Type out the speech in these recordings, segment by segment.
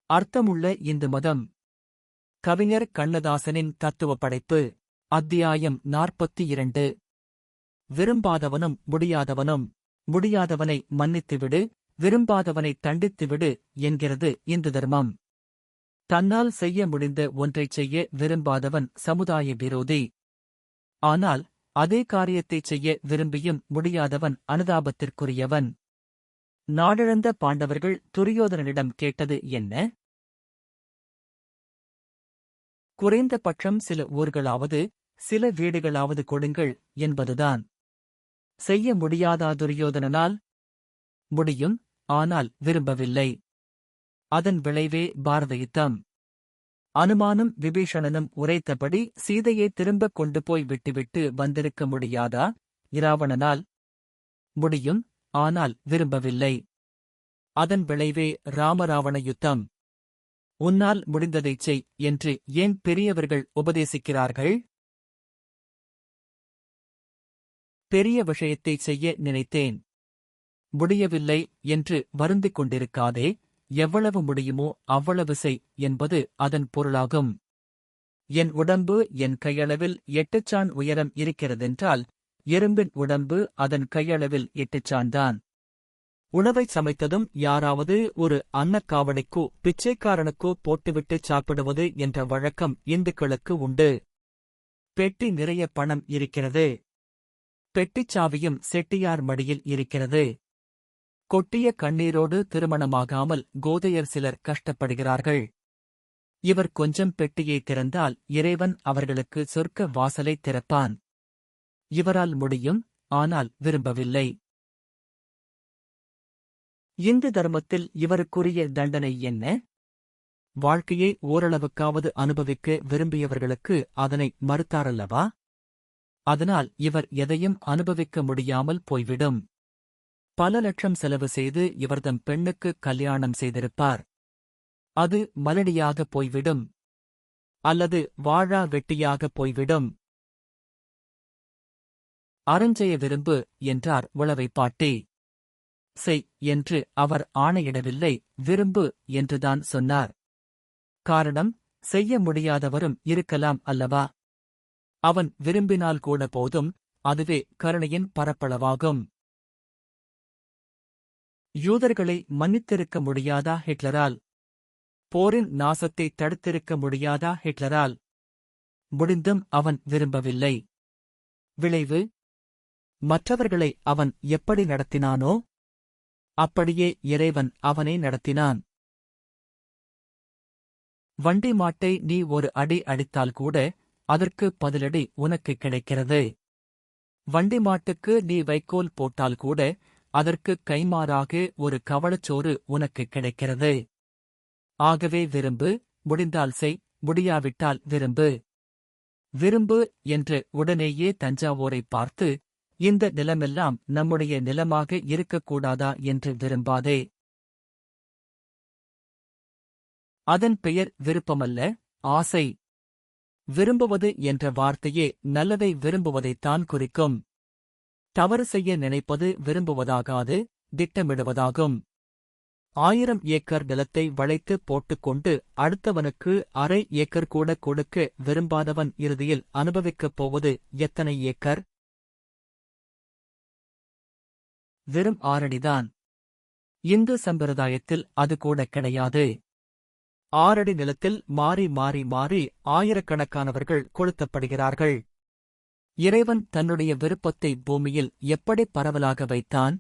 அர்த்தமுள்ள இந்து மதம். கவிஞர் கண்ணதாசனின் தத்துவ படைப்பு. அத்தியாயம் 42. விரும்பாதவனும் முடியாதவனும். முடியாதவனை மன்னித்துவிடு, விரும்பாதவனை தண்டித்துவிடு என்கிறது இந்து தர்மம். தன்னால் செய்ய முடிந்த ஒன்றைச் செய்ய விரும்பாதவன் சமுதாய விரோதி. ஆனால் அதே காரியத்தைச் செய்ய விரும்பியும் முடியாதவன் அனுதாபத்திற்குரியவன். நாடிழந்த பாண்டவர்கள் துரியோதனனிடம் கேட்டது என்ன? குறைந்தபட்சம் சில ஊர்களாவது, சில வீடுகளாவது கொடுங்கள் என்பதுதான். செய்ய முடியாதா துரியோதனனால்? முடியும், ஆனால் விரும்பவில்லை. அதன் விளைவே பாரத யுத்தம். அனுமானும் விபீஷணனும் உரைத்தபடி சீதையை திரும்பக் கொண்டு போய் விட்டுவிட்டு வந்திருக்க முடியாதா இராவணனால்? முடியும், ஆனால் விரும்பவில்லை. அதன் விளைவே ராமராவண யுத்தம். உன்னால் முடிந்ததைச் செய் என்று ஏன் பெரியவர்கள் உபதேசிக்கிறார்கள்? பெரிய விஷயத்தைச் செய்ய நினைத்தேன், முடியவில்லை என்று வருந்திக் கொண்டிருக்காதே. எவ்வளவு முடியுமோ அவ்வளவு செய் என்பது அதன் பொருளாகும். என் உடம்பு என் கையளவில் 8 சாண் உயரம் இருக்கிறதென்றால், எறும்பின் உடம்பு அதன் கையளவில் 8 சாண்தான். உணவைச் சமைத்ததும் யாராவது ஒரு அன்னக்காவடிக்கோ பிச்சைக்காரனுக்கோ போட்டுவிட்டுச் சாப்பிடுவது என்ற வழக்கம் இந்துக்களுக்கு உண்டு. பெட்டி நிறைய பணம் இருக்கிறது. பெட்டிச்சாவியும் செட்டியார் மடியில் இருக்கிறது. கொட்டிய கண்ணீரோடு திருமணமாகாமல் கோதையர் சிலர் கஷ்டப்படுகிறார்கள். இவர் கொஞ்சம் பெட்டியை திறந்தால் இறைவன் அவர்களுக்கு சொர்க்க வாசலை திறப்பான். இவரால் முடியும், ஆனால் விரும்பவில்லை. இந்து தர்மத்தில் இவருக்குரிய தண்டனை என்ன? வாழ்க்கையை ஓரளவுக்காவது அனுபவிக்க விரும்பியவர்களுக்கு அதனை மறுத்தாரல்லவா? அதனால் இவர் எதையும் அனுபவிக்க முடியாமல் போய்விடும். பல லட்சம் செலவு செய்து இவர்தம் பெண்ணுக்கு கல்யாணம் செய்திருப்பார். அது மலடியாகப் போய்விடும். அல்லது வாழா வெட்டியாகப் போய்விடும். அறஞ்செய்ய விரும்பு என்றார் உளவை பாட்டி. செய் என்று அவர் ஆணையிடவில்லை, விரும்பு என்றுதான் சொன்னார். காரணம், செய்ய முடியாதவரும் இருக்கலாம் அல்லவா? அவன் விரும்பினால் கூட போதும், அதுவே கருணையின் பரப்பளவாகும். யூதர்களை மன்னித்திருக்க முடியாதா ஹிட்லரால்? போரின் நாசத்தை தடுத்திருக்க முடியாதா ஹிட்லரால்? முடிந்தும் அவன் விரும்பவில்லை. விளைவு? மற்றவர்களை அவன் எப்படி நடத்தினானோ அப்படியே இறைவன் அவனை நடத்தினான். வண்டி மாட்டை நீ ஒரு அடி அடித்தால் கூட அதற்கு பதிலடி உனக்கு கிடைக்கிறது. வண்டி மாட்டுக்கு நீ வைக்கோல் போட்டால் கூட அதற்கு கைமாறாக ஒரு கவளச்சோறு உனக்கு கிடைக்கிறது. ஆகவே விரும்பு, முடிந்தால் செய், முடியாவிட்டால் விரும்பு. விரும்பு என்று உடனேயே தஞ்சாவூரை பார்த்து, இந்த நிலமெல்லாம் நம்முடைய நிலமாக இருக்கக்கூடாதா என்று விரும்பாதே. அதன் பெயர் விருப்பமல்ல, ஆசை. விரும்புவது என்ற வார்த்தையே நல்லதை விரும்புவதைத்தான் குறிக்கும். தவறு செய்ய நினைப்பது விரும்புவதாகாது, திட்டமிடுவதாகும். 1000 ஏக்கர் நிலத்தை வளைத்து போட்டுக்கொண்டு அடுத்தவனுக்கு அரை ஏக்கர் கூட கொடுக்க விரும்பாதவன் இறுதியில் அனுபவிக்கப் போவது எத்தனை ஏக்கர்? வெறும் 6 அடிதான். இந்து சம்பிரதாயத்தில் அது கூட கிடையாது. 6 அடி நிலத்தில் மாறி மாறி மாறி ஆயிரக்கணக்கானவர்கள் கொளுத்தப்படுகிறார்கள். இறைவன் தன்னுடைய விருப்பத்தை பூமியில் எப்படி பரவலாக வைத்தான்?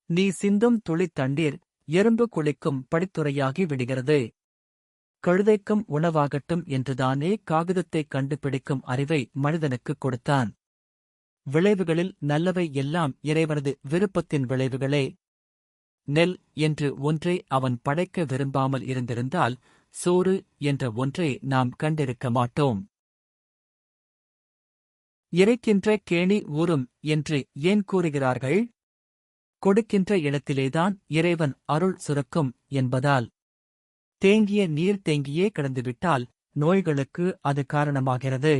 நீ சிந்தும் துளி தண்ணீர் எறும்பு குளிக்கும் படித்துறையாகி விடுகிறது. கழுதைக்கும் உணவாகட்டும் என்றுதானே காகிதத்தைக் கண்டுபிடிக்கும் அறிவை மனிதனுக்குக் கொடுத்தான். விளைவுகளில் நல்லவை எல்லாம் இறைவனது விருப்பத்தின் விளைவுகளே. நெல் என்று ஒன்றை அவன் படைக்க விரும்பாமல் இருந்திருந்தால் சோறு என்ற ஒன்றை நாம் கண்டிருக்க மாட்டோம். இறைக்கின்ற கேணி ஊறும் என்று ஏன் கூறுகிறார்கள்? கொடுக்கின்ற இடத்திலேதான் இறைவன் அருள் சுரக்கும் என்பதால். தேங்கிய நீர் தேங்கியே கிடந்துவிட்டால் நோய்களுக்கு அது காரணமாகிறது.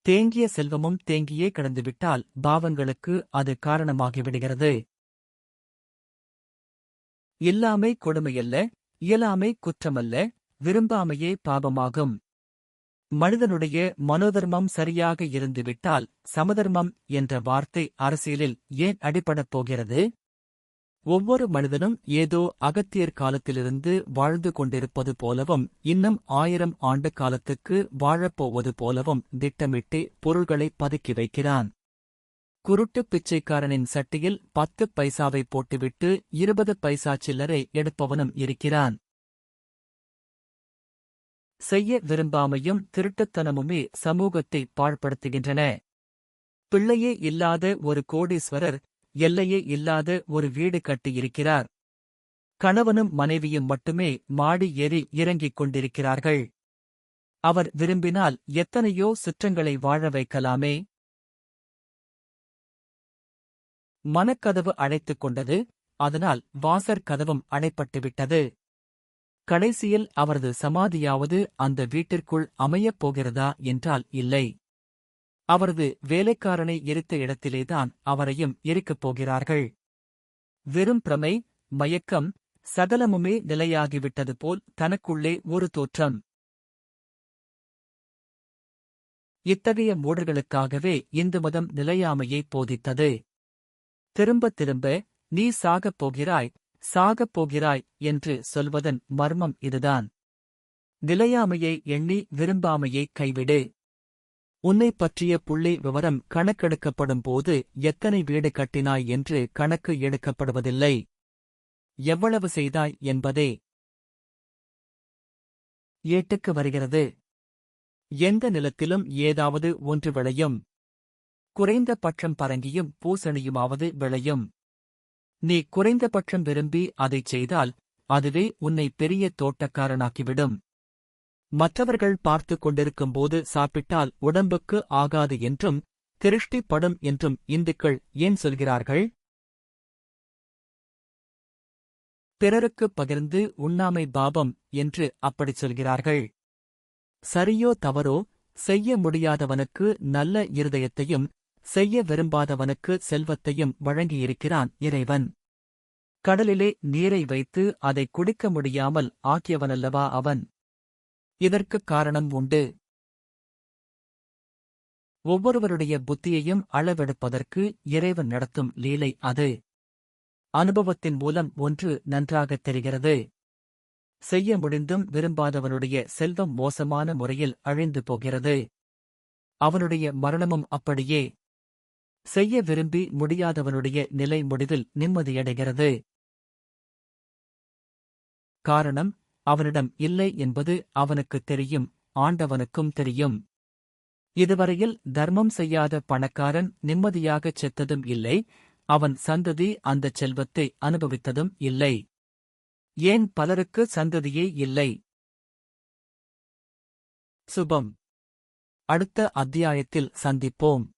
தேங்கிய செல்வமும் தேங்கியே கிடந்துவிட்டால் பாவங்களுக்கு அது காரணமாகிவிடுகிறது. இல்லாமை கொடுமையல்ல, இயலாமை குற்றமல்ல, விரும்பாமையே பாவமாகும். மனிதனுடைய மனோதர்மம் சரியாக இருந்துவிட்டால் சமதர்மம் என்ற வார்த்தை அரசியலில் ஏன் அடிபடப் போகிறது? ஒவ்வொரு மனிதனும் ஏதோ அகத்தியர் காலத்திலிருந்து வாழ்ந்து கொண்டிருப்பது போலவும் இன்னும் 1000 ஆண்டு காலத்துக்கு வாழப்போவது போலவும் திட்டமிட்டு பொருள்களை பதுக்கி வைக்கிறான். குருட்டுப் பிச்சைக்காரனின் சட்டியில் 10 பைசாவை போட்டுவிட்டு 20 பைசா சில்லறை எடுப்பவனும் இருக்கிறான். செய்ய விரும்பாமையும் திருட்டுத்தனமுமே சமூகத்தை பாழ்படுத்துகின்றன. பிள்ளையே இல்லாத ஒரு கோடீஸ்வரர் எல்லையே இல்லாத ஒரு வீடு கட்டியிருக்கிறார். கணவனும் மனைவியும் மட்டுமே மாடி ஏறி இறங்கிக் கொண்டிருக்கிறார்கள். அவர் விரும்பினால் எத்தனையோ சுற்றங்களை வாழ வைக்கலாமே. மனக்கதவு அடைத்துக் கொண்டது, அதனால் வாசற் கதவும் அடைப்பட்டுவிட்டது. கடைசியில் அவரது சமாதியாவது அந்த வீட்டிற்குள் அமையப் போகிறதா என்றால் இல்லை. அவரது வேலைக்காரனை எரித்த இடத்திலேதான் அவரையும் எரிக்கப் போகிறார்கள். வெறும் பிரமை, மயக்கம், சகலமுமே நிலையாகிவிட்டது போல் தனக்குள்ளே ஒரு தோற்றம். இத்தகைய மூடர்களுக்காகவே இந்து மதம் நிலையாமையை போதித்தது. திரும்ப திரும்ப நீ சாகப் போகிறாய், சாகப் போகிறாய் என்று சொல்வதன் மர்மம் இதுதான். நிலையாமையை எண்ணி விரும்பாமையை கைவிடு. உன்னைப் பற்றிய புள்ளி விவரம் கணக்கெடுக்கப்படும் போது எத்தனை வீடு கட்டினாய் என்று கணக்கு எடுக்கப்படுவதில்லை. எவ்வளவு செய்தாய் என்பதே ஏட்டுக்கு வருகிறது. எந்த நிலத்திலும் ஏதாவது ஒன்று விளையும். குறைந்த பட்சம் பரங்கியும் பூசணியுமாவது விளையும். நீ குறைந்தபட்சம் விரும்பி அதைச் செய்தால் அதுவே உன்னை பெரிய தோட்டக்காரனாக்கிவிடும். மற்றவர்கள் பார்த்துக் கொண்டிருக்கும்போது சாப்பிட்டால் உடம்புக்கு ஆகாது என்றும் திருஷ்டி படும் என்றும் இந்துக்கள் ஏன் சொல்கிறார்கள்? பிறருக்குப் பகிர்ந்து உண்ணாமை பாபம் என்று அப்படிச் சொல்கிறார்கள். சரியோ தவறோ, செய்ய முடியாதவனுக்கு நல்ல இருதயத்தையும் செய்ய விரும்பாதவனுக்கு செல்வத்தையும் வழங்கியிருக்கிறான் இறைவன். கடலிலே நீரை வைத்து அதை குடிக்க முடியாமல் ஆக்கியவனல்லவா அவன். இதற்குக் காரணம் உண்டு. ஒவ்வொருவருடைய புத்தியையும் அளவெடுப்பதற்கு இறைவன் நடத்தும் லீலை அது. அனுபவத்தின் மூலம் ஒன்று நன்றாகத் தெரிகிறது. செய்ய முடிந்தும் விரும்பாதவனுடைய செல்வம் மோசமான முறையில் அழிந்து போகிறது. அவனுடைய மரணமும் அப்படியே. செய்ய விரும்பி முடியாதவனுடைய நிலை முடிவில் நிம்மதியடைகிறது. காரணம், அவனிடம் இல்லை என்பது அவனுக்குத் தெரியும், ஆண்டவனுக்கும் தெரியும். இதுவரையில் தர்மம் செய்யாத பணக்காரன் நிம்மதியாகச் செத்ததும் இல்லை, அவன் சந்ததி அந்தச் செல்வத்தை அனுபவித்ததும் இல்லை. ஏன் பலருக்கு சந்ததியே இல்லை? சுபம். அடுத்த அத்தியாயத்தில் சந்திப்போம்.